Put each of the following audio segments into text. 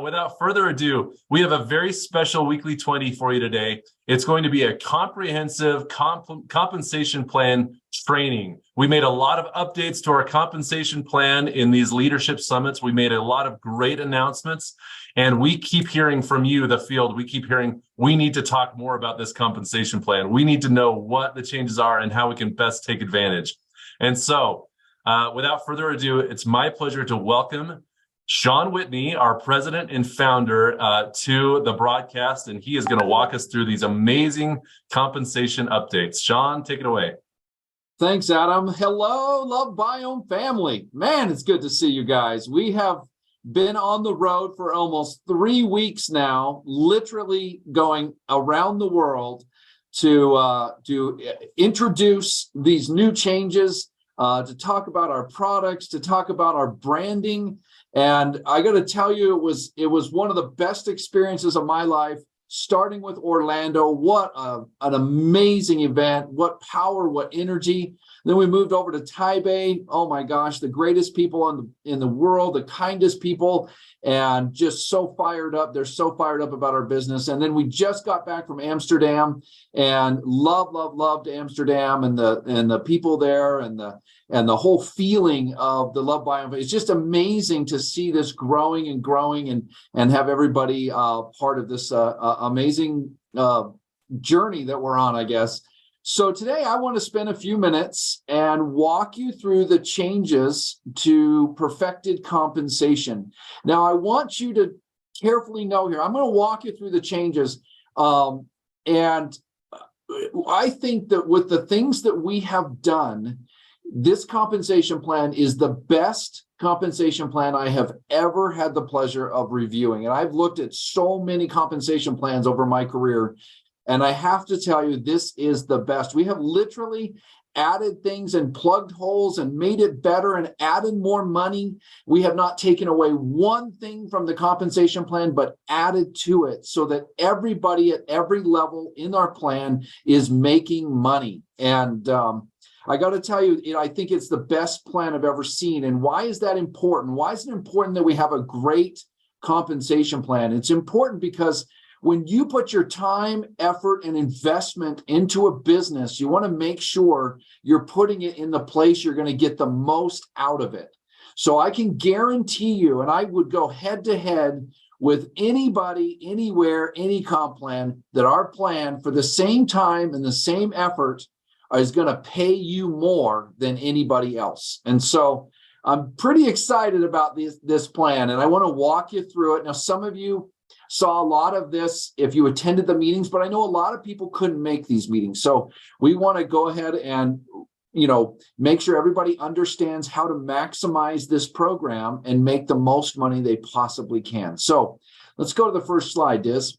Without further ado, we have a very special weekly 20 for you today. It's going to be a comprehensive compensation plan training. We made a lot of updates to our compensation plan in these leadership summits. We made a lot of great announcements, and we keep hearing from you, the field. We keep hearing, we need to talk more about this compensation plan. We need to know what the changes are and how we can best take advantage. And so, without further ado, it's my pleasure to welcome Shon Whitney, our president and founder, to the broadcast, and he is going to walk us through these amazing compensation updates. Shon, take it away. Thanks, Adam. Hello, LoveBiome family. Man, it's good to see you guys. We have been on the road for almost 3 weeks now, literally going around the world to introduce these new changes, to talk about our products, to talk about our branding. And I got to tell you, it was one of the best experiences of my life, starting with Orlando. What an amazing event, what power, what energy. Then we moved over to Taipei. Oh my gosh, the greatest people in the world, the kindest people, and just so fired up. They're so fired up about our business. And then we just got back from Amsterdam and loved Amsterdam and the people there and the whole feeling of the LoveBiome. It's just amazing to see this growing and have everybody part of this amazing journey that we're on, I guess. So today I want to spend a few minutes and walk you through the changes to perfected compensation. Now, I want you to carefully know here, I'm going to walk you through the changes. And I think that with the things that we have done, this compensation plan is the best compensation plan I have ever had the pleasure of reviewing. And I've looked at so many compensation plans over my career, and I have to tell you, this is the best. We have literally added things and plugged holes and made it better and added more money. We have not taken away one thing from the compensation plan, but added to it so that everybody at every level in our plan is making money. And I got to tell you, I think it's the best plan I've ever seen. And why is that important? Why is it important that we have a great compensation plan? It's important because when you put your time, effort, and investment into a business, you want to make sure you're putting it in the place you're going to get the most out of it. So I can guarantee you, and I would go head to head with anybody, anywhere, any comp plan, that our plan for the same time and the same effort is going to pay you more than anybody else. And so I'm pretty excited about this plan, and I want to walk you through it. Now, some of you saw a lot of this if you attended the meetings, but I know a lot of people couldn't make these meetings. So we want to go ahead and, make sure everybody understands how to maximize this program and make the most money they possibly can. So let's go to the first slide, Diz.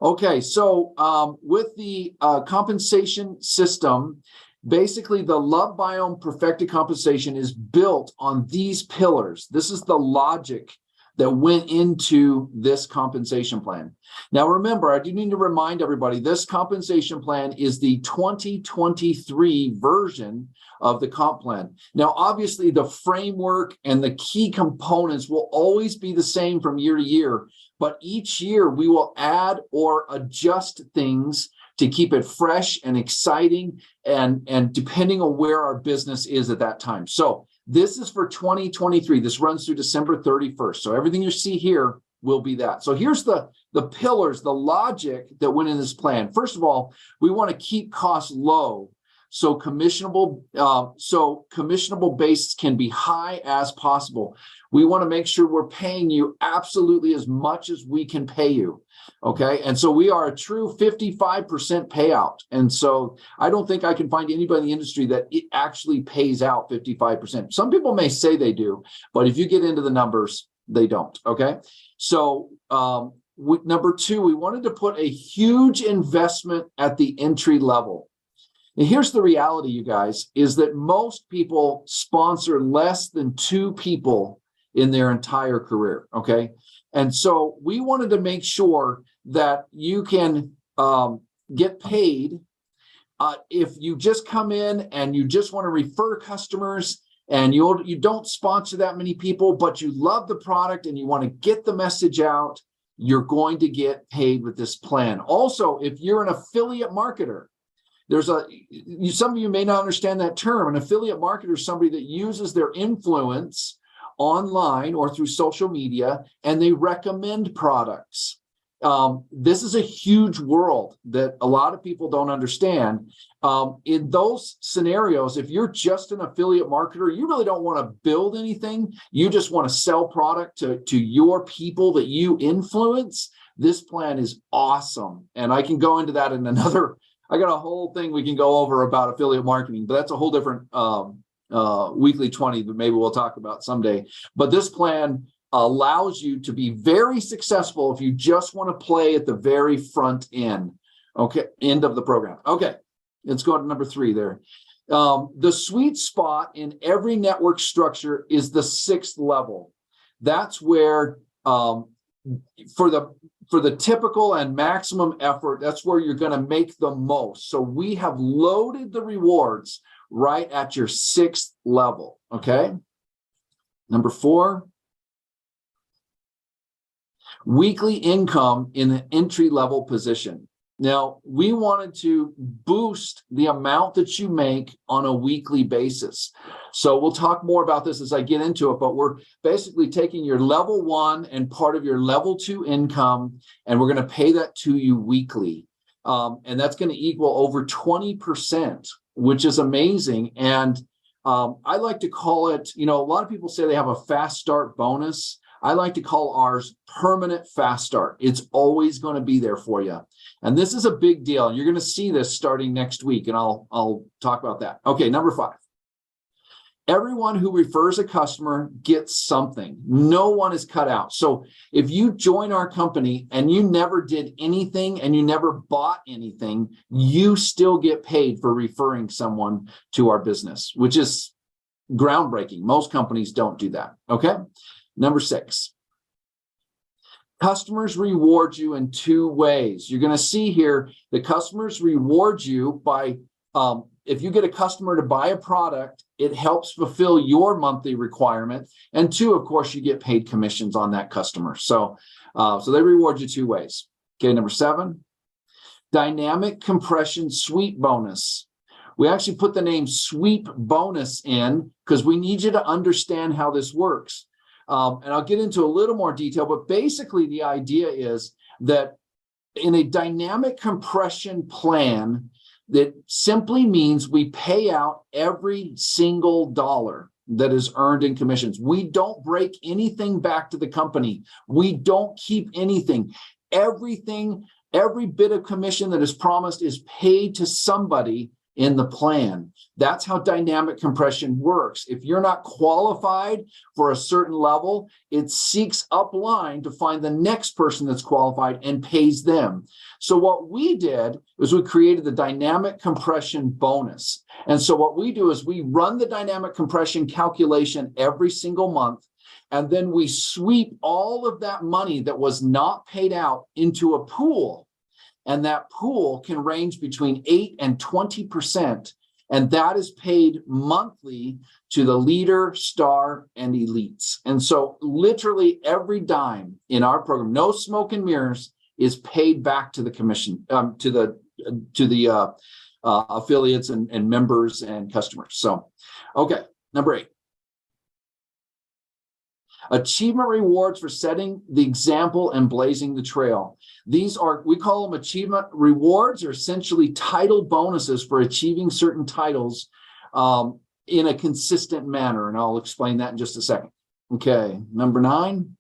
Okay, so with the compensation system, basically the LoveBiome Perfected Compensation is built on these pillars. This is the logic that went into this compensation plan. Now, remember, I do need to remind everybody, this compensation plan is the 2023 version of the comp plan. Now, obviously, the framework and the key components will always be the same from year to year, but each year we will add or adjust things to keep it fresh and exciting and depending on where our business is at that time. So this is for 2023. This runs through December 31st. So everything you see here will be that. So here's the pillars, the logic that went in this plan. First of all, we want to keep costs low so commissionable bases can be high as possible. We want to make sure we're paying you absolutely as much as we can pay you. Okay, and so we are a true 55% payout. And so I don't think I can find anybody in the industry that it actually pays out 55%. Some people may say they do, but if you get into the numbers, they don't. Okay, so number two, we wanted to put a huge investment at the entry level. And here's the reality, you guys, is that most people sponsor less than 2 people in their entire career, okay? And so we wanted to make sure that you can get paid if you just come in and you just want to refer customers and you don't sponsor that many people, but you love the product and you want to get the message out, you're going to get paid with this plan. Also, if you're an affiliate marketer, some of you may not understand that term. An affiliate marketer is somebody that uses their influence online or through social media, and they recommend products. This is a huge world that a lot of people don't understand. In those scenarios, if you're just an affiliate marketer, you really don't want to build anything. You just want to sell product to your people that you influence. This plan is awesome. And I can go into that in I got a whole thing we can go over about affiliate marketing, but that's a whole different weekly 20 that maybe we'll talk about someday. But this plan allows you to be very successful if you just want to play at the very front end, end of the program. Okay, let's go to number 3 there. The sweet spot in every network structure is the 6th level. That's where for the typical and maximum effort, that's where you're going to make the most. So we have loaded the rewards right at your 6th level. Okay. Number 4, weekly income in the entry level position. Now, we wanted to boost the amount that you make on a weekly basis. So we'll talk more about this as I get into it, but we're basically taking your level 1 and part of your level 2 income, and we're going to pay that to you weekly. And that's going to equal over 20%, which is amazing. And I like to call it, a lot of people say they have a fast start bonus. I like to call ours permanent fast start. It's always going to be there for you. And this is a big deal. And you're going to see this starting next week, and I'll talk about that. Okay, number 5. Everyone who refers a customer gets something. No one is cut out. So if you join our company and you never did anything and you never bought anything, you still get paid for referring someone to our business, which is groundbreaking. Most companies don't do that. Okay. Number 6, customers reward you in 2 ways. You're going to see here the customers reward you by, if you get a customer to buy a product, it helps fulfill your monthly requirement. And 2, of course, you get paid commissions on that customer. So they reward you 2 ways. Okay, number 7, dynamic compression sweep bonus. We actually put the name sweep bonus in because we need you to understand how this works. And I'll get into a little more detail, but basically the idea is that in a dynamic compression plan, that simply means we pay out every single dollar that is earned in commissions. We don't break anything back to the company. We don't keep anything. Everything, every bit of commission that is promised is paid to somebody in the plan. That's how dynamic compression works. If you're not qualified for a certain level, it seeks upline to find the next person that's qualified and pays them. So what we did was we created the dynamic compression bonus. And so what we do is we run the dynamic compression calculation every single month, and then we sweep all of that money that was not paid out into a pool. And that pool can range between 8 and 20%. And that is paid monthly to the leader, star, and elites. And so literally every dime in our program, no smoke and mirrors, is paid back to the commission, to the affiliates and members and customers. So, okay, number 8. Achievement rewards for setting the example and blazing the trail. These are, we call them achievement rewards, or essentially title bonuses for achieving certain titles in a consistent manner. And I'll explain that in just a second. Okay, number 9.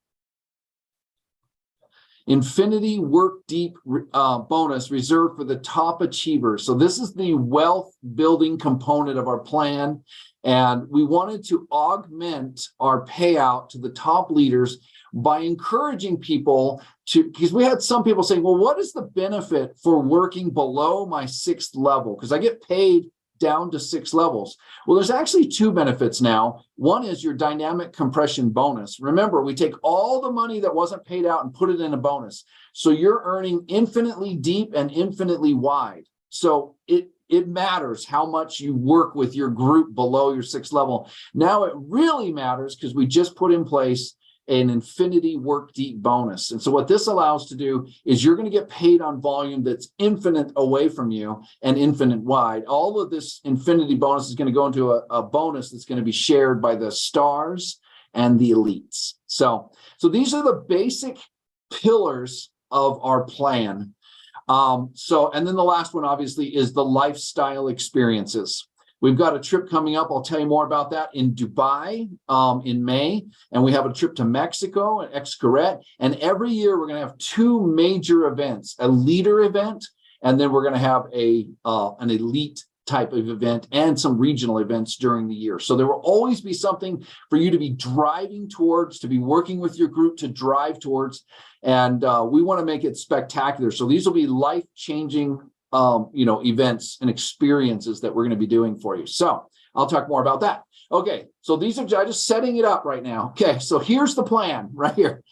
Infinity Work Deep bonus reserved for the top achievers. So this is the wealth building component of our plan. And we wanted to augment our payout to the top leaders by encouraging people to, because we had some people saying, well, what is the benefit for working below my 6th level? Because I get paid down to 6 levels. Well, there's actually 2 benefits now. One is your dynamic compression bonus. Remember, we take all the money that wasn't paid out and put it in a bonus. So you're earning infinitely deep and infinitely wide. So it it matters how much you work with your group below your 6th level. Now it really matters because we just put in place an infinity work deep bonus. And so what this allows to do is you're going to get paid on volume that's infinite away from you and infinite wide. All of this infinity bonus is going to go into a bonus that's going to be shared by the stars and the elites. So these are the basic pillars of our plan. And then the last one obviously is the lifestyle experiences. We've got a trip coming up. I'll tell you more about that in Dubai in May. And we have a trip to Mexico and Xcaret. And every year we're going to have 2 major events, a leader event, and then we're going to have an elite type of event and some regional events during the year. So there will always be something for you to be driving towards, to be working with your group to drive towards. And we want to make it spectacular. So these will be life-changing events and experiences that we're going to be doing for you. So I'll talk more about that. Okay, so these are just setting it up right now. Okay, so here's the plan right here.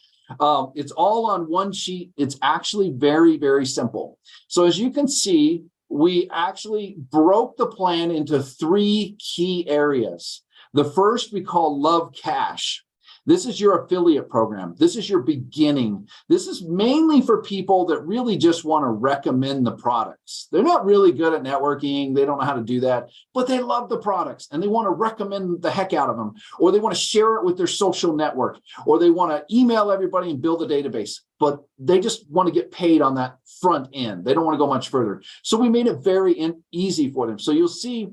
It's all on one sheet. It's actually very, very simple. So as you can see, we actually broke the plan into 3 key areas. The first we call Love Cash. This is your affiliate program. This is your beginning. This is mainly for people that really just want to recommend the products. They're not really good at networking. They don't know how to do that, but they love the products and they want to recommend the heck out of them, or they want to share it with their social network, or they want to email everybody and build a database, but they just want to get paid on that front end. They don't want to go much further. So we made it very easy for them. So you'll see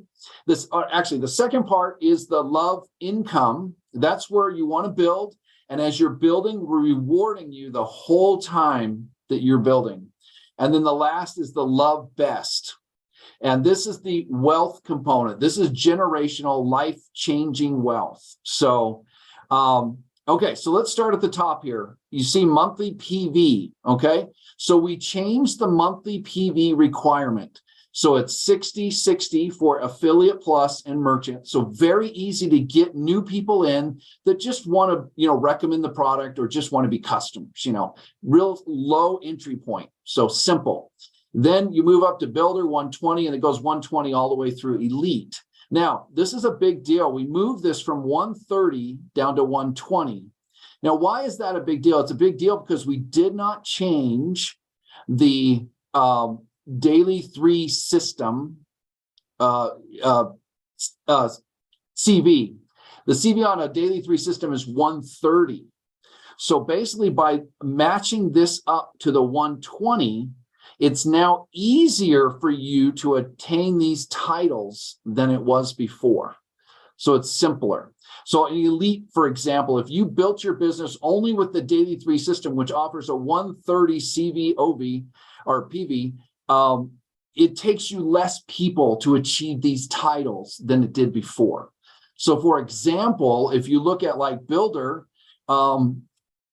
this, actually the second part is the Love Income. That's where you want to build. And as you're building, we're rewarding you the whole time that you're building. And then the last is the Love Best. And this is the wealth component. This is generational, life-changing wealth. So, okay, so let's start at the top here. You see monthly PV, okay? So we changed the monthly PV requirement. So it's 60/60 for affiliate plus and merchant. So very easy to get new people in that just want to, recommend the product or just want to be customers, real low entry point. So simple. Then you move up to builder 120 and it goes 120 all the way through elite. Now, this is a big deal. We moved this from 130 down to 120. Now, why is that a big deal? It's a big deal because we did not change the daily 3 system CV. The CV on a daily 3 system is 130. So basically by matching this up to the 120, it's now easier for you to attain these titles than it was before. So it's simpler. So an elite, for example, if you built your business only with the daily 3 system, which offers a 130 CV OV or PV, it takes you less people to achieve these titles than it did before. So for example, if you look at like builder,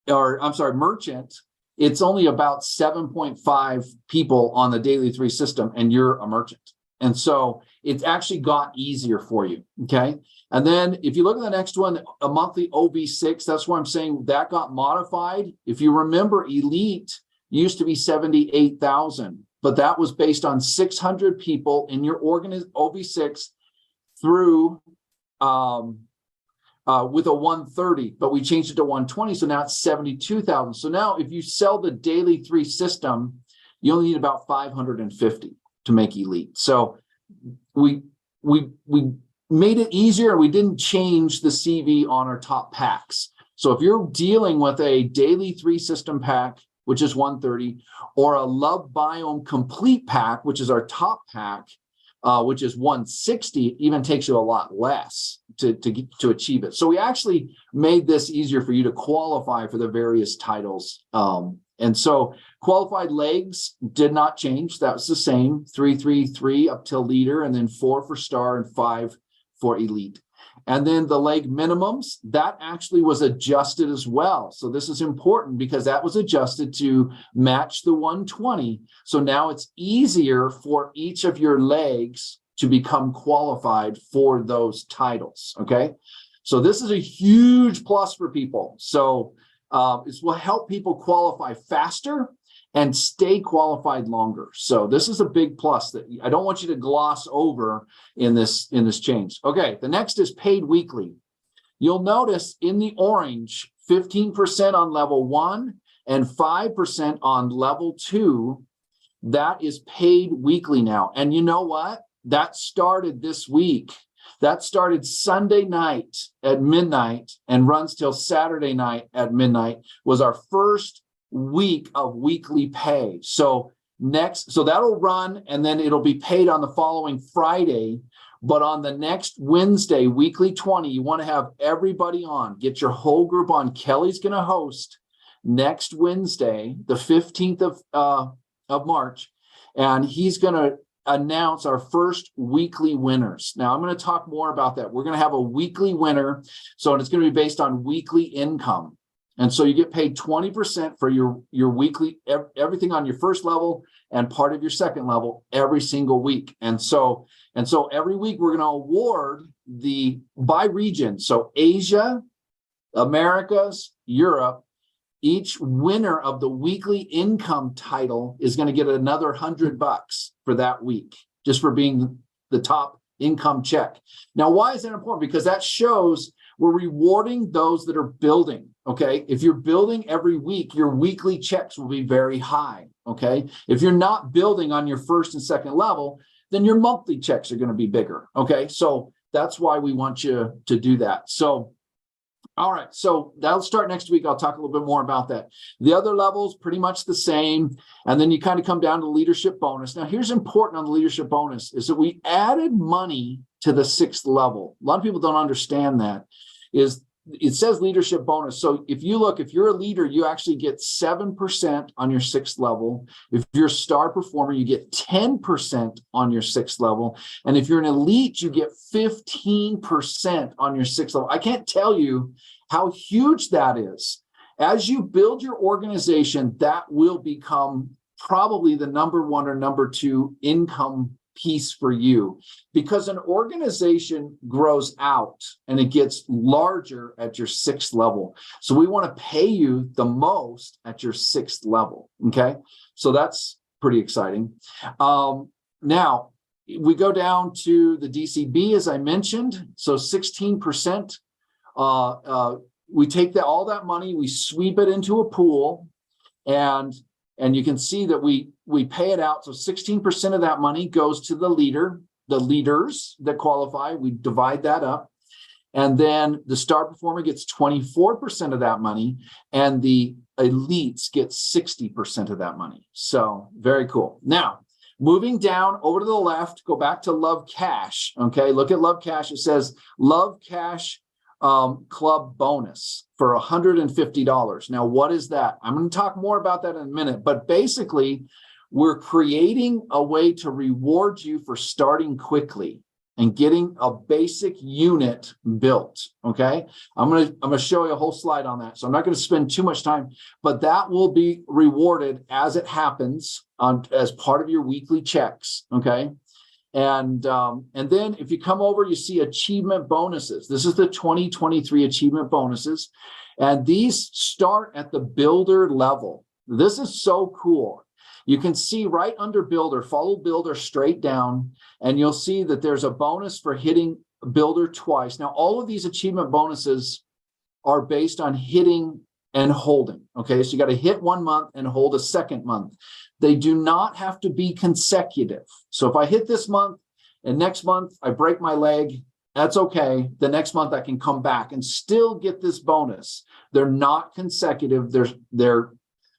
merchant, it's only about 7.5 people on the daily 3 system and you're a merchant. And so it's actually got easier for you, okay? And then if you look at the next one, a monthly OV6, that's why I'm saying that got modified. If you remember, elite used to be 78,000. But that was based on 600 people in your OV6 through with a 130, but we changed it to 120, so now it's 72,000. So now if you sell the daily 3 system, you only need about 550 to make elite. So we made it easier, and we didn't change the CV on our top packs. So if you're dealing with a daily 3 system pack, which is 130, or a LoveBiome complete pack, which is our top pack, which is 160, it even takes you a lot less to achieve it. So we actually made this easier for you to qualify for the various titles. And so qualified legs did not change. That was the same, 3, 3, 3 up till leader, and then 4 for star and 5 for elite. And then the leg minimums, that actually was adjusted as well. So this is important because that was adjusted to match the 120. So now it's easier for each of your legs to become qualified for those titles, okay? So this is a huge plus for people. So this will help people qualify faster and stay qualified longer. So this is a big plus that I don't want you to gloss over in this change. Okay, the next is paid weekly. You'll notice in the orange, 15% on level 1 and 5% on level 2. That is paid weekly now. And you know what? That started this week. That started Sunday night at midnight and runs till Saturday night at midnight, was our first week of weekly pay. So that'll run, and then it'll be paid on the following Friday. But on the next Wednesday, weekly 20, you want to have everybody on. Get your whole group on. Kelly's going to host next Wednesday, the 15th of March, and he's going to announce our first weekly winners. Now, I'm going to talk more about that. We're going to have a weekly winner, so it's going to be based on weekly income. And so you get paid 20% for your weekly, everything on your first level and part of your second level every single week. And so every week we're going to award by region. So Asia, Americas, Europe, each winner of the weekly income title is going to get another $100 for that week, just for being the top income check. Now, why is that important? Because that shows we're rewarding those that are building. Okay. If you're building every week, your weekly checks will be very high. Okay. If you're not building on your first and second level, then your monthly checks are going to be bigger. Okay. So that's why we want you to do that. So, all right. So that'll start next week. I'll talk a little bit more about that. The other levels, pretty much the same. And then you kind of come down to leadership bonus. Now, here's important on the leadership bonus is that we added money to the 6th level. A lot of people don't understand that. It says leadership bonus. So if you're a leader, you actually get 7% on your 6th level. If you're a star performer, you get 10% on your 6th level. And if you're an elite, you get 15% on your 6th level. I can't tell you how huge that is. As you build your organization, that will become probably the number 1 or number 2 income piece for you, because an organization grows out and it gets larger at your 6th level. So we want to pay you the most at your 6th level. Okay. So that's pretty exciting. Now we go down to the DCB, as I mentioned. So 16%, we take all that money, we sweep it into a pool, and you can see that we pay it out. So 16% of that money goes to the leaders that qualify. We divide that up. And then the star performer gets 24% of that money, and the elites get 60% of that money. So very cool. Now, moving down over to the left, go back to Love Cash. Okay, look at Love Cash. It says Love Cash club bonus for $150. Now, what is that? I'm going to talk more about that in a minute, but basically we're creating a way to reward you for starting quickly and getting a basic unit built. Okay. I'm going to show you a whole slide on that. So I'm not going to spend too much time, but that will be rewarded as it happens as part of your weekly checks. Okay. And then if you come over, you see achievement bonuses. This is the 2023 achievement bonuses. And these start at the builder level. This is so cool. You can see right under builder, follow builder straight down, and you'll see that there's a bonus for hitting builder twice. Now, all of these achievement bonuses are based on hitting and holding. Okay, so you got to hit 1 month and hold a second month. They do not have to be consecutive. So if I hit this month and next month I break my leg, that's okay. The next month I can come back and still get this bonus. They're not consecutive. They're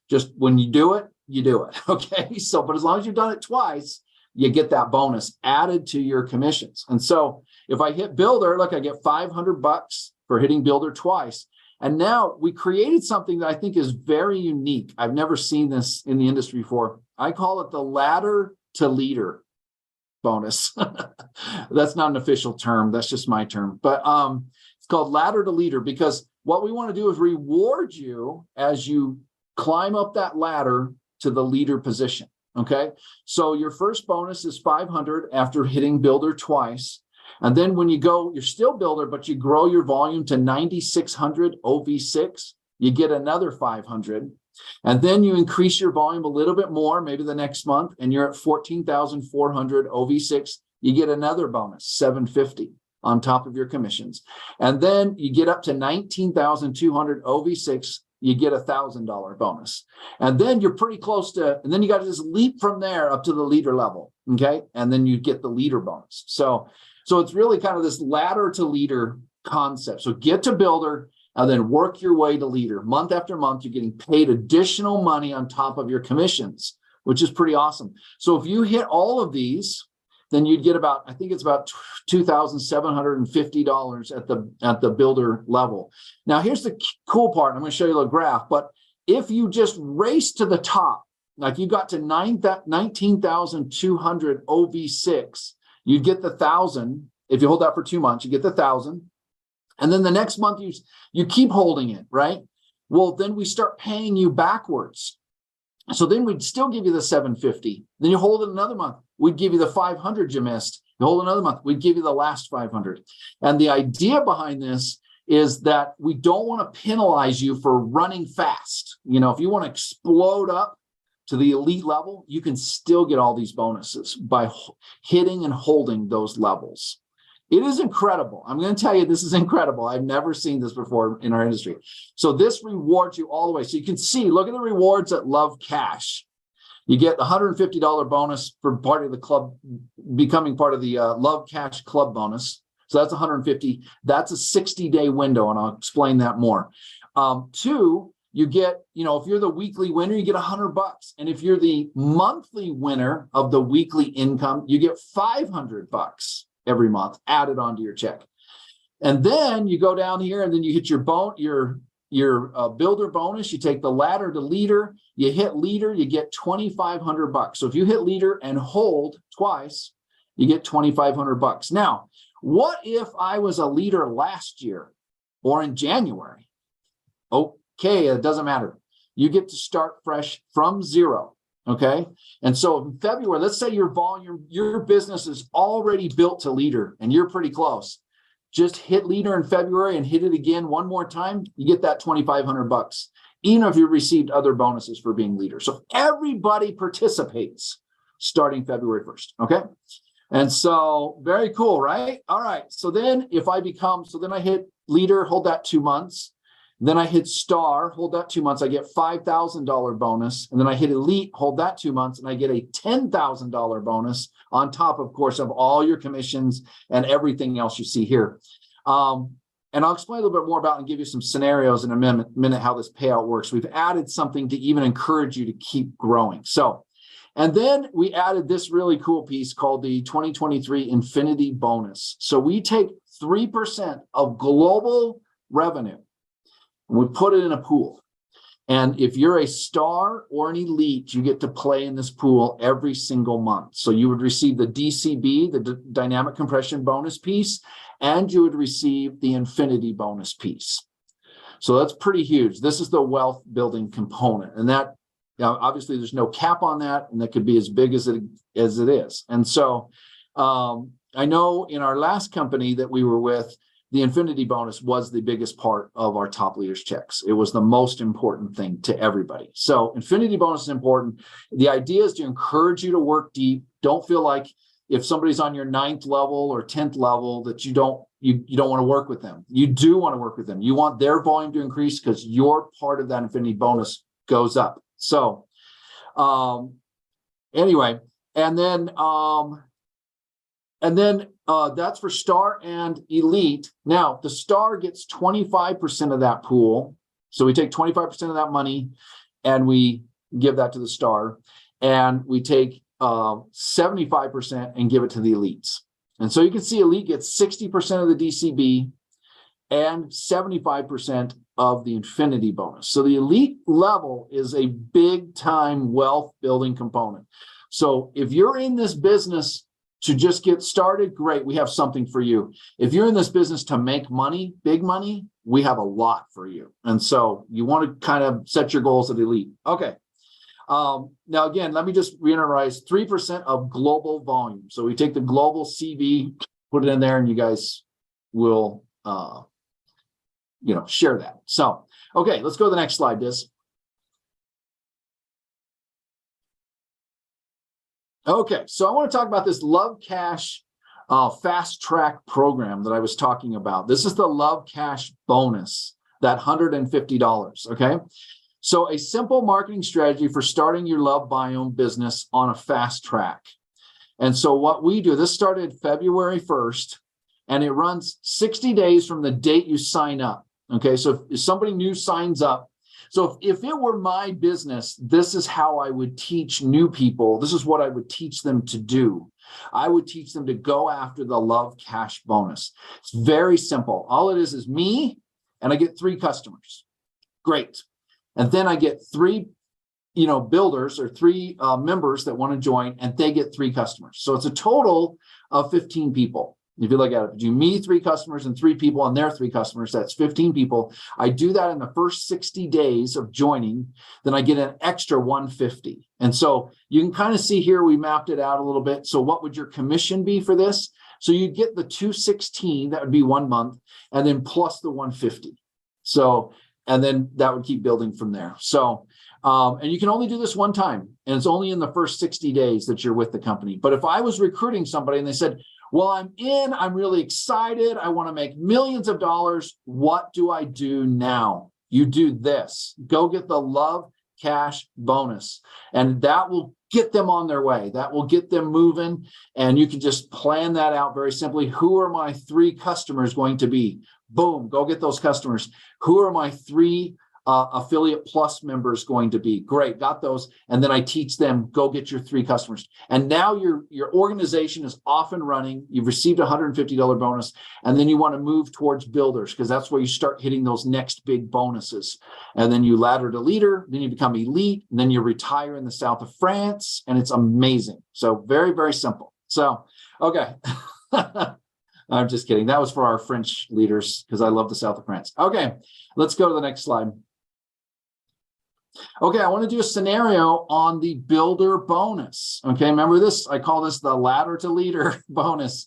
just, when you do it, you do it. Okay. So, but as long as you've done it twice, you get that bonus added to your commissions. And so if I hit builder, look, I get $500 for hitting builder twice. And now we created something that I think is very unique. I've never seen this in the industry before. I call it the ladder to leader bonus. That's not an official term. That's just my term. But it's called ladder to leader, because what we want to do is reward you as you climb up that ladder to the leader position. Okay. So your first bonus is 500 after hitting builder twice. And then when you go, you're still builder, but you grow your volume to 9,600 OV6, you get another 500. And then you increase your volume a little bit more, maybe the next month, and you're at 14,400 OV6. You get another bonus, 750 on top of your commissions. And then you get up to 19,200 OV6. You get $1,000 bonus. And then you're pretty close to, and then you got to just leap from there up to the leader level. Okay. And then you get the leader bonus. So it's really kind of this ladder to leader concept. So get to builder and then work your way to leader. Month after month, you're getting paid additional money on top of your commissions, which is pretty awesome. So if you hit all of these, then you'd get about, I think it's about $2,750 at the builder level. Now, here's the cool part. I'm going to show you the graph, but if you just race to the top, like you got to 19,200 OV6, you'd get the 1,000. If you hold that for 2 months, you get the 1,000. And then the next month, you keep holding it, right? Well, then we start paying you backwards. So then we'd still give you the 750. Then you hold it another month. We'd give you the 500 you missed. You hold another month. We'd give you the last 500. And the idea behind this is that we don't want to penalize you for running fast. You know, if you want to explode up to the elite level, you can still get all these bonuses by hitting and holding those levels. It is incredible. I'm going to tell you, this is incredible. I've never seen this before in our industry. So this rewards you all the way. So you can see, look at the rewards at Love Cash. You get the $150 bonus for part of the club, becoming part of the Love Cash Club bonus. So that's 150. That's a 60-day window, and I'll explain that more. 2, you get, you know, if you're the weekly winner, you get $100. And if you're the monthly winner of the weekly income, you get $500 every month added onto your check. And then you go down here and then you hit your builder bonus. You take the ladder to leader, you hit leader, you get $2,500. So if you hit leader and hold twice, you get $2,500. Now, what if I was a leader last year or in January? Okay, it doesn't matter. You get to start fresh from zero. Okay. And so in February, let's say your volume, your business is already built to leader and you're pretty close. Just hit leader in February and hit it again one more time. You get that $2,500, even if you received other bonuses for being leader. So everybody participates starting February 1st. Okay. And so very cool, right? All right. So then then I hit leader, hold that 2 months. Then I hit star, hold that 2 months, I get $5,000 bonus. And then I hit elite, hold that 2 months, and I get a $10,000 bonus on top, of course, of all your commissions and everything else you see here. And I'll explain a little bit more about and give you some scenarios in a minute how this payout works. We've added something to even encourage you to keep growing. So, and then we added this really cool piece called the 2023 Infinity Bonus. So we take 3% of global revenue, we put it in a pool. And if you're a star or an elite, you get to play in this pool every single month. So you would receive the DCB, the dynamic compression bonus piece, and you would receive the infinity bonus piece. So that's pretty huge. This is the wealth building component. And that, obviously there's no cap on that, and that could be as big as it is. And so I know in our last company that we were with, the infinity bonus was the biggest part of our top leaders checks. It was the most important thing to everybody. So infinity bonus is important. The idea is to encourage you to work deep. Don't feel like if somebody's on your 9th level or 10th level that you don't want to work with them. You do want to work with them. You want their volume to increase because your part of that infinity bonus goes up. So anyway, and then that's for star and elite. Now, the star gets 25% of that pool. So we take 25% of that money and we give that to the star. And we take 75% and give it to the elites. And so you can see elite gets 60% of the DCB and 75% of the infinity bonus. So the elite level is a big time wealth building component. So if you're in this business to just get started, great, we have something for you. If you're in this business to make money, big money, we have a lot for you. And so you want to kind of set your goals at elite. Okay. Now, again, let me just reiterate 3% of global volume. So we take the global CV, put it in there, and you guys will, share that. So, okay, let's go to the next slide, Diz. Okay, so I want to talk about this Love Cash fast track program that I was talking about. This is the Love Cash bonus, that $150. Okay, so a simple marketing strategy for starting your LoveBiome business on a fast track. And so what we do, this started February 1st, and it runs 60 days from the date you sign up. Okay, so if somebody new signs up, so if it were my business, this is how I would teach new people. This is what I would teach them to do. I would teach them to go after the Love Cash bonus. It's very simple. All it is me, and I get 3 customers. Great. And then I get 3 builders or 3 members that want to join, and they get 3 customers. So it's a total of 15 people. If you look at it, do me 3 customers and 3 people and their 3 customers, that's 15 people. I do that in the first 60 days of joining, then I get an extra 150. And so you can kind of see here, we mapped it out a little bit. So what would your commission be for this? So you get the 216, that would be 1 month, and then plus the 150. So, and then that would keep building from there. So, and you can only do this one time, and it's only in the first 60 days that you're with the company. But if I was recruiting somebody and they said, well, I'm really excited, I want to make millions of dollars, what do I do now? You do this. Go get the Love Cash bonus, and that will get them on their way. That will get them moving, and you can just plan that out very simply. Who are my 3 customers going to be? Boom, go get those customers. Who are my 3 affiliate plus members going to be? Great, got those. And then I teach them, go get your 3 customers. And now your organization is off and running. You've received a $150 bonus. And then you want to move towards builders, because that's where you start hitting those next big bonuses. And then you ladder to leader, then you become elite, and then you retire in the south of France. And it's amazing. So very, very simple. So, okay. I'm just kidding. That was for our French leaders, because I love the south of France. Okay, let's go to the next slide. Okay, I want to do a scenario on the builder bonus. Okay, remember this? I call this the ladder to leader bonus.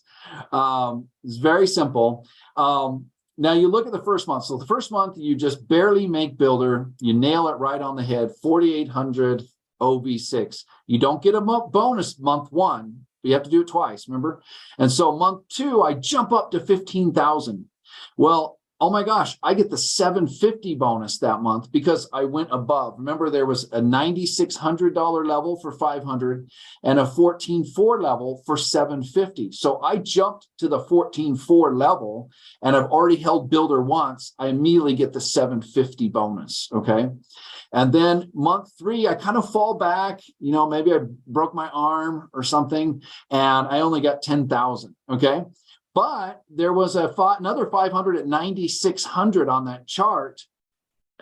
It's very simple. Now you look at the first month. So the first month, you just barely make builder. You nail it right on the head, 4,800 OV6. You don't get a bonus month 1. You have to do it twice, remember? And so month 2, I jump up to 15,000. Well, oh my gosh, I get the 750 bonus that month because I went above. Remember, there was a $9,600 level for 500 and a 14.4 level for 750. So I jumped to the 14.4 level, and I've already held builder once. I immediately get the 750 bonus, okay? And then month 3, I kind of fall back, maybe I broke my arm or something, and I only got 10,000, okay? But there was another 500 at 9,600 on that chart.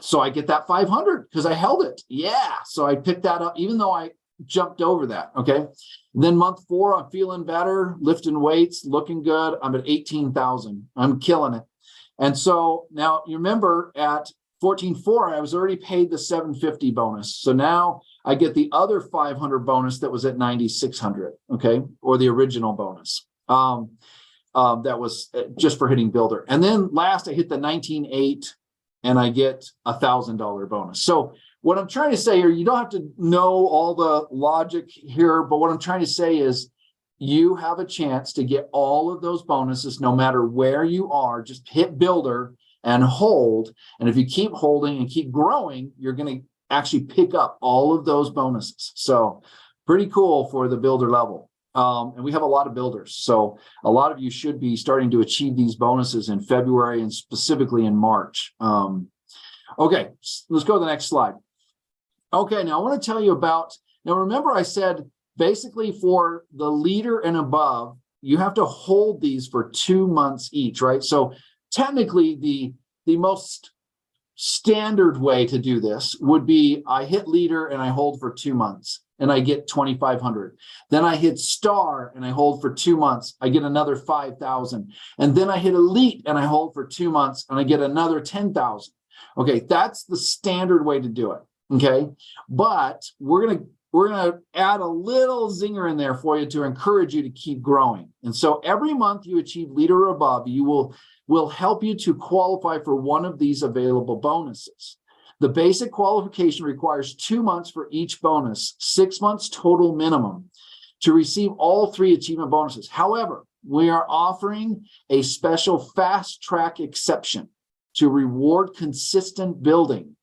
So I get that 500 because I held it. Yeah. So I picked that up, even though I jumped over that. Okay. And then month 4, I'm feeling better, lifting weights, looking good. I'm at 18,000. I'm killing it. And so now you remember at 14.4, I was already paid the 750 bonus. So now I get the other 500 bonus that was at 9,600. Okay. Or the original bonus. That was just for hitting builder. And then last I hit the 19.8 and I get a $1,000 bonus. So what I'm trying to say here, you don't have to know all the logic here, but what I'm trying to say is you have a chance to get all of those bonuses no matter where you are. Just hit builder and hold. And if you keep holding and keep growing, you're going to actually pick up all of those bonuses. So pretty cool for the builder level. And we have a lot of builders. So a lot of you should be starting to achieve these bonuses in February and specifically in March. Okay, let's go to the next slide. Okay, now I want to tell you about, now remember I said basically for the leader and above, you have to hold these for 2 months each, right? So technically the most standard way to do this would be I hit leader and I hold for 2 months. And I get 2,500. Then I hit star and I hold for 2 months. I get another 5,000. And then I hit elite and I hold for 2 months and I get another 10,000. Okay, that's the standard way to do it. Okay, but we're gonna add a little zinger in there for you to encourage you to keep growing. And so every month you achieve leader or above, you will help you to qualify for one of these available bonuses. The basic qualification requires 2 months for each bonus, 6 months total minimum. to receive all 3 achievement bonuses. However, we are offering a special fast track exception to reward consistent building.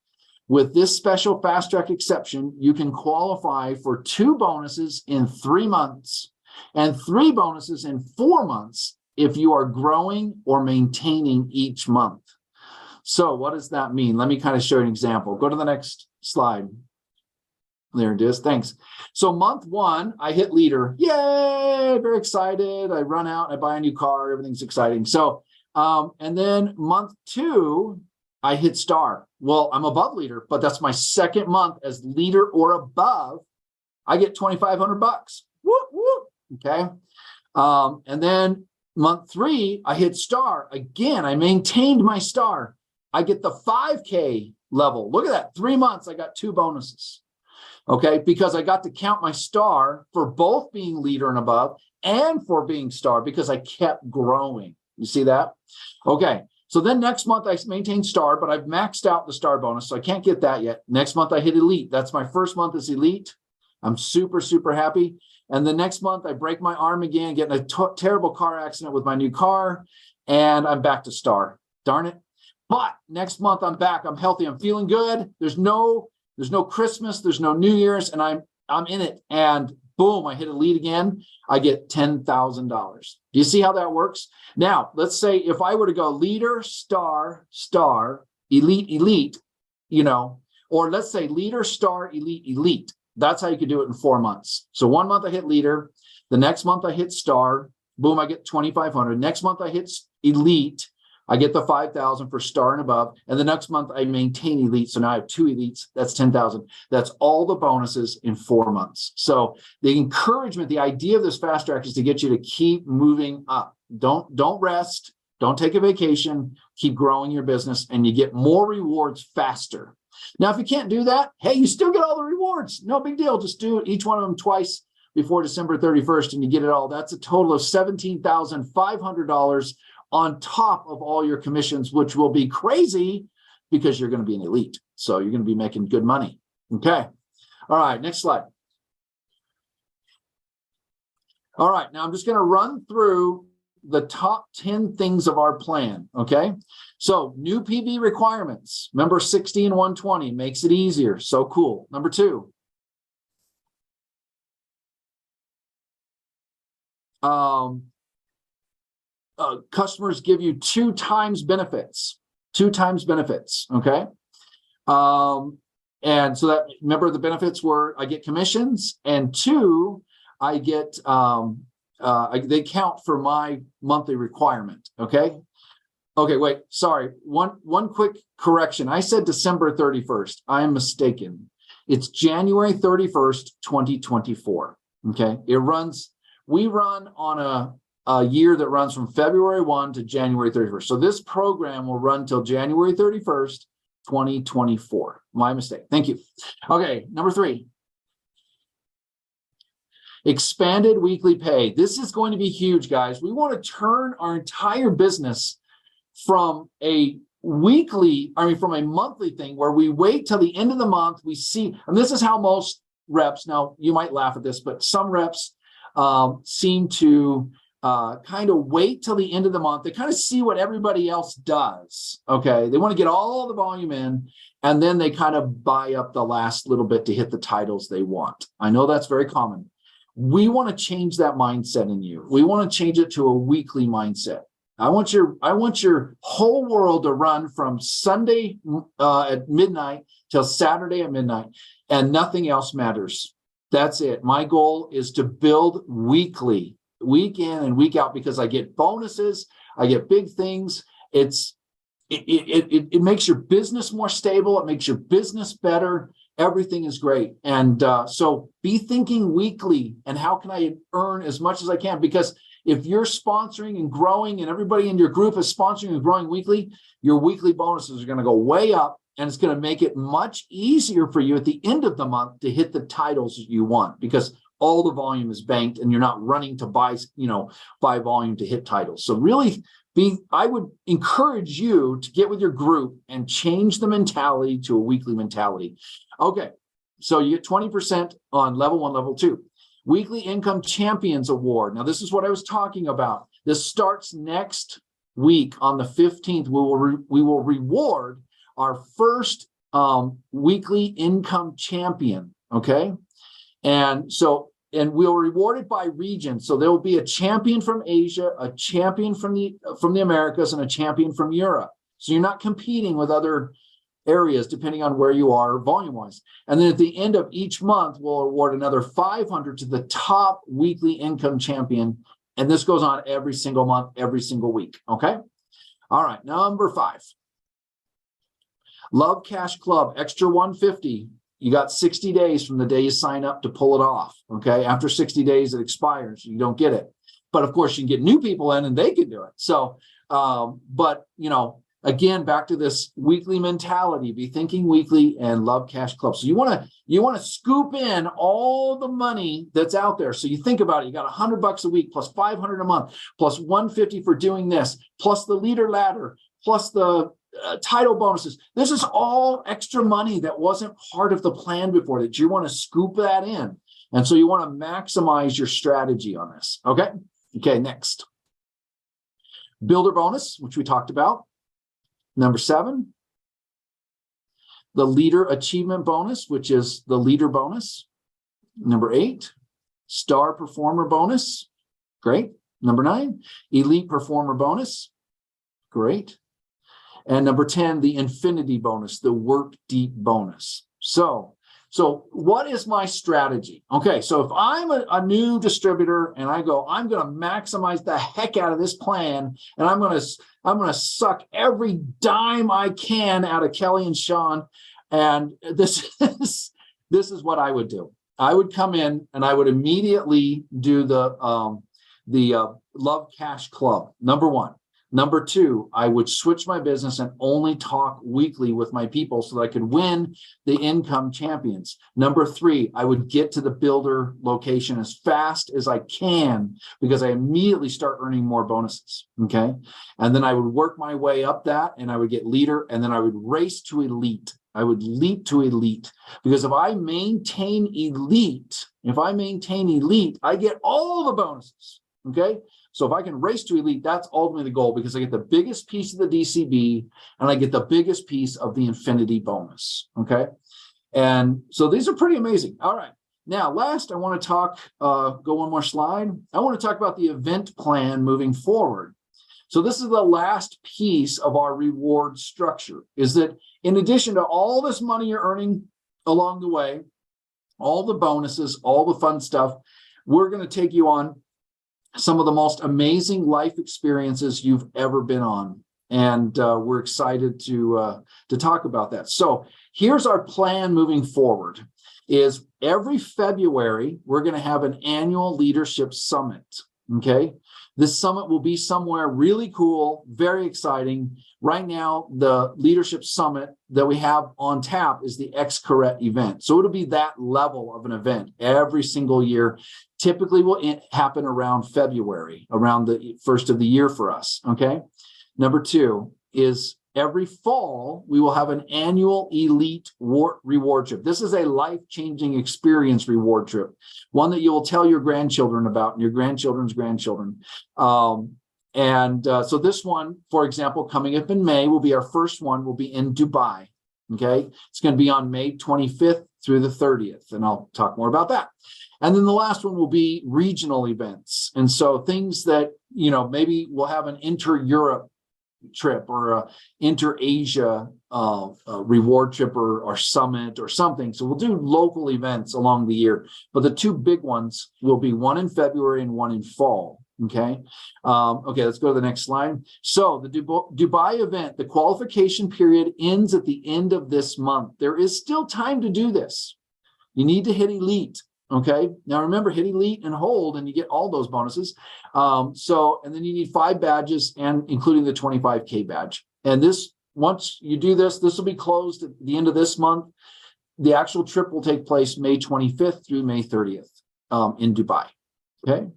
With this special fast track exception, you can qualify for 2 bonuses in 3 months and 3 bonuses in 4 months if you are growing or maintaining each month. So what does that mean? Let me kind of show you an example. Go to the next slide. There it is. Thanks. So month 1, I hit leader. Yay! Very excited. I run out, I buy a new car. Everything's exciting. So, and then month 2, I hit star. Well, I'm above leader, but that's my 2nd month as leader or above. I get $2,500. Whoop, whoop. Okay. And then month 3, I hit star. Again, I maintained my star. I get the 5K level. Look at that. 3 months, I got 2 bonuses. Okay, because I got to count my star for both being leader and above and for being star because I kept growing. You see that? Okay, so then next month I maintain star, but I've maxed out the star bonus, so I can't get that yet. Next month I hit elite. That's my first month as elite. I'm super, super happy. And the next month I break my arm again, get in a terrible car accident with my new car, and I'm back to star. Darn it. But next month I'm back. I'm healthy. I'm feeling good. There's no Christmas, there's no New Year's, and I'm in it. And boom, I hit elite again. I get $10,000. Do you see how that works? Now, let's say if I were to go leader, star, star, elite, elite, or let's say leader, star, elite, elite. That's how you could do it in 4 months. So 1 month I hit leader, the next month I hit star, boom, I get 2,500. Next month I hit elite, I get the 5,000 for star and above. And the next month I maintain elite. So now I have 2 elites. That's 10,000. That's all the bonuses in 4 months. So the encouragement, the idea of this fast track is to get you to keep moving up. Don't rest. Don't take a vacation. Keep growing your business and you get more rewards faster. Now, if you can't do that, hey, you still get all the rewards. No big deal. Just do each one of them twice before December 31st and you get it all. That's a total of $17,500 on top of all your commissions, which will be crazy because you're going to be an elite. So you're going to be making good money. Okay. All right. Next slide. All right. Now I'm just going to run through the top 10 things of our plan. Okay. So new PV requirements. Remember 60 and 120 makes it easier. So cool. Number 2. Customers give you 2 times benefits, okay? And so that, remember the benefits were I get commissions and 2, I get, they count for my monthly requirement, okay? Okay, wait, sorry, one quick correction. I said December 31st, I am mistaken. It's January 31st, 2024, okay? We run on a year that runs from February 1 to January 31st. So this program will run till January 31st, 2024. My mistake. Thank you. Okay, number 3. Expanded weekly pay. This is going to be huge, guys. We want to turn our entire business from a monthly thing where we wait till the end of the month. We see, and this is how most reps, now you might laugh at this, but some reps seem to kind of wait till the end of the month. They kind of see what everybody else does. Okay. They want to get all the volume in and then they kind of buy up the last little bit to hit the titles they want. I know that's very common. We want to change that mindset in you. We want to change it to a weekly mindset. I want your whole world to run from Sunday at midnight till Saturday at midnight and nothing else matters. That's it. My goal is to build weekly, week in and week out, because I get bonuses, I get big things. It makes your business more stable. It makes your business better. Everything is great. And so be thinking weekly and how can I earn as much as I can? Because if you're sponsoring and growing and everybody in your group is sponsoring and growing weekly, your weekly bonuses are going to go way up. And it's going to make it much easier for you at the end of the month to hit the titles you want, because all the volume is banked and you're not running to buy volume to hit titles. So really I would encourage you to get with your group and change the mentality to a weekly mentality. Okay. So you get 20% on level 1, level 2. Weekly Income Champions Award. Now, this is what I was talking about. This starts next week on the 15th. We will reward our first weekly income champion. Okay. And we'll reward it by region. So there will be a champion from Asia, a champion from the Americas, and a champion from Europe. So you're not competing with other areas depending on where you are volume-wise. And then at the end of each month, we'll award another 500 to the top weekly income champion. And this goes on every single month, every single week. Okay. All right. Number 5. Love Cash Club, extra 150. You got 60 days from the day you sign up to pull it off. Okay. After 60 days, it expires. You don't get it. But of course, you can get new people in and they can do it. So, but again, back to this weekly mentality, be thinking weekly and Love Cash Club. So you want to scoop in all the money that's out there. So you think about it, you got $100 a week plus 500 a month, plus 150 for doing this, plus the leader ladder, plus the title bonuses. This is all extra money that wasn't part of the plan before that you want to scoop that in. And so you want to maximize your strategy on this. Okay. Okay. Next. Builder bonus, which we talked about. Number 7, the leader achievement bonus, which is the leader bonus. Number 8, star performer bonus. Great. Number 9, elite performer bonus. Great. And number 10, the infinity bonus, the work deep bonus. So what is my strategy? Okay, so if I'm a new distributor and I go, I'm going to maximize the heck out of this plan, and I'm going to suck every dime I can out of Kelly and Shon, and this is what I would do. I would come in and I would immediately do the Love Cash Club, number 1. Number 2, I would switch my business and only talk weekly with my people so that I could win the income champions. Number 3, I would get to the builder location as fast as I can because I immediately start earning more bonuses. Okay. And then I would work my way up that and I would get leader and then I would race to elite. I would leap to elite because if I maintain elite, I get all the bonuses. Okay. So if I can race to elite, that's ultimately the goal because I get the biggest piece of the DCB and I get the biggest piece of the infinity bonus. Okay. And so these are pretty amazing. All right. Now, last, I want to talk, go one more slide. I want to talk about the event plan moving forward. So this is the last piece of our reward structure, is that in addition to all this money you're earning along the way, all the bonuses, all the fun stuff, we're going to take you on some of the most amazing life experiences you've ever been on. And we're excited to talk about that. So here's our plan moving forward is every February, we're going to have an annual leadership summit. Okay. This summit will be somewhere really cool, very exciting. Right now, the leadership summit that we have on tap is the X-Correct event. So it'll be that level of an event every single year. Typically will happen around February, around the first of the year for us. Okay. Number 2 is every fall, we will have an annual elite reward trip. This is a life-changing experience reward trip, one that you will tell your grandchildren about and your grandchildren's grandchildren. So this one, for example, coming up in May will be our first one, will be in Dubai. Okay. It's going to be on May 25th through the 30th. And I'll talk more about that. And then the last one will be regional events. And so things that, maybe we'll have an inter-Europe trip or a inter-Asia reward trip or summit or something. So we'll do local events along the year, but the 2 big ones will be one in February and one in fall. Okay. Okay. Let's go to the next slide. So the Dubai event, the qualification period ends at the end of this month. There is still time to do this. You need to hit elite. Okay. Now remember, hit elite and hold, and you get all those bonuses. And then you need 5 badges and including the 25K badge. And this, once you do this, this will be closed at the end of this month. The actual trip will take place May 25th through May 30th in Dubai. Okay.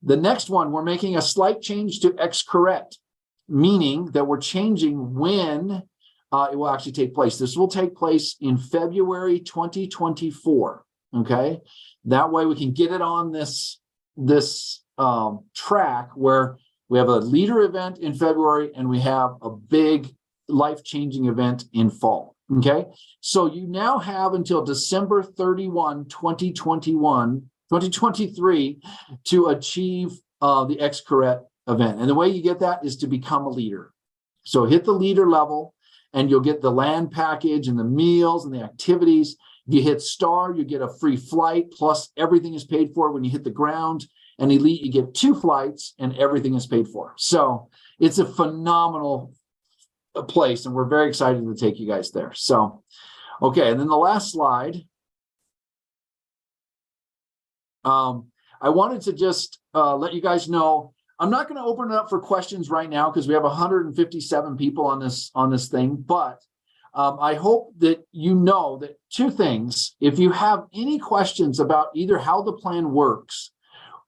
The next one, we're making a slight change to X-Correct, meaning that we're changing when it will actually take place. This will take place in February 2024. Okay, that way we can get it on this track where we have a leader event in February and we have a big life-changing event in fall. Okay, so you now have until December 31, 2023 to achieve the XCorrect event. And the way you get that is to become a leader. So hit the leader level and you'll get the land package and the meals and the activities. If you hit star, you get a free flight, plus everything is paid for when you hit the ground. And elite, you get 2 flights and everything is paid for. So it's a phenomenal place and we're very excited to take you guys there. So, okay, and then the last slide. I wanted to just let you guys know, I'm not going to open it up for questions right now because we have 157 people on this thing, but I hope that you know that 2 things. If you have any questions about either how the plan works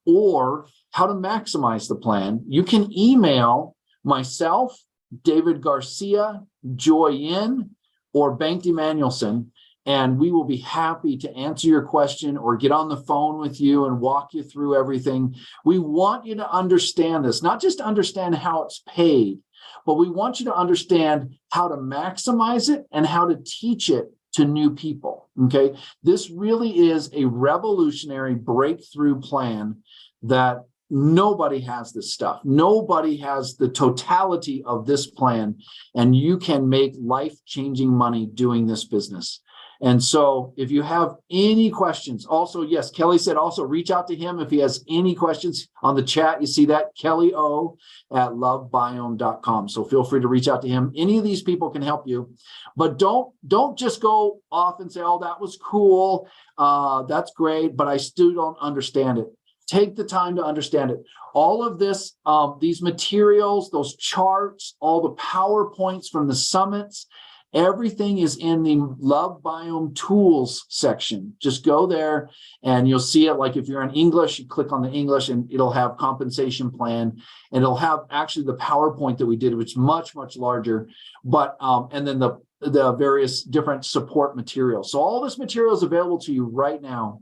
or how to maximize the plan, you can email myself, David Garcia, Joy Yin, or Bengt Emanuelson, and we will be happy to answer your question or get on the phone with you and walk you through everything. We want you to understand this, not just understand how it's paid, but we want you to understand how to maximize it and how to teach it to new people, okay? This really is a revolutionary breakthrough plan that nobody has this stuff. Nobody has the totality of this plan, and you can make life-changing money doing this business. And so if you have any questions, also, yes, Kelly said also reach out to him if he has any questions on the chat. You see that, Kelly O at LoveBiome.com. So feel free to reach out to him. Any of these people can help you, but don't just go off and say, oh, that was cool. That's great, but I still don't understand it. Take the time to understand it. All of this, these materials, those charts, all the PowerPoints from the summits, everything is in the LoveBiome tools section. Just go there and you'll see it. Like if you're in English, you click on the English and it'll have compensation plan, and it'll have actually the PowerPoint that we did, which is much, much larger, but and then the various different support materials. So all this material is available to you right now.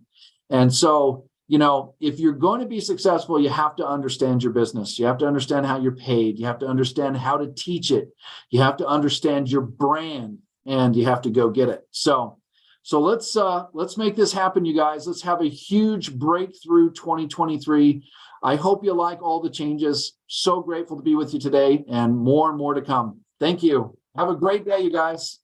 And so, you know, if you're going to be successful, you have to understand your business. You have to understand how you're paid. You have to understand how to teach it. You have to understand your brand, and you have to go get it. So let's make this happen, you guys. Let's have a huge breakthrough 2023. I hope you like all the changes. So grateful to be with you today, and more to come. Thank you. Have a great day, you guys.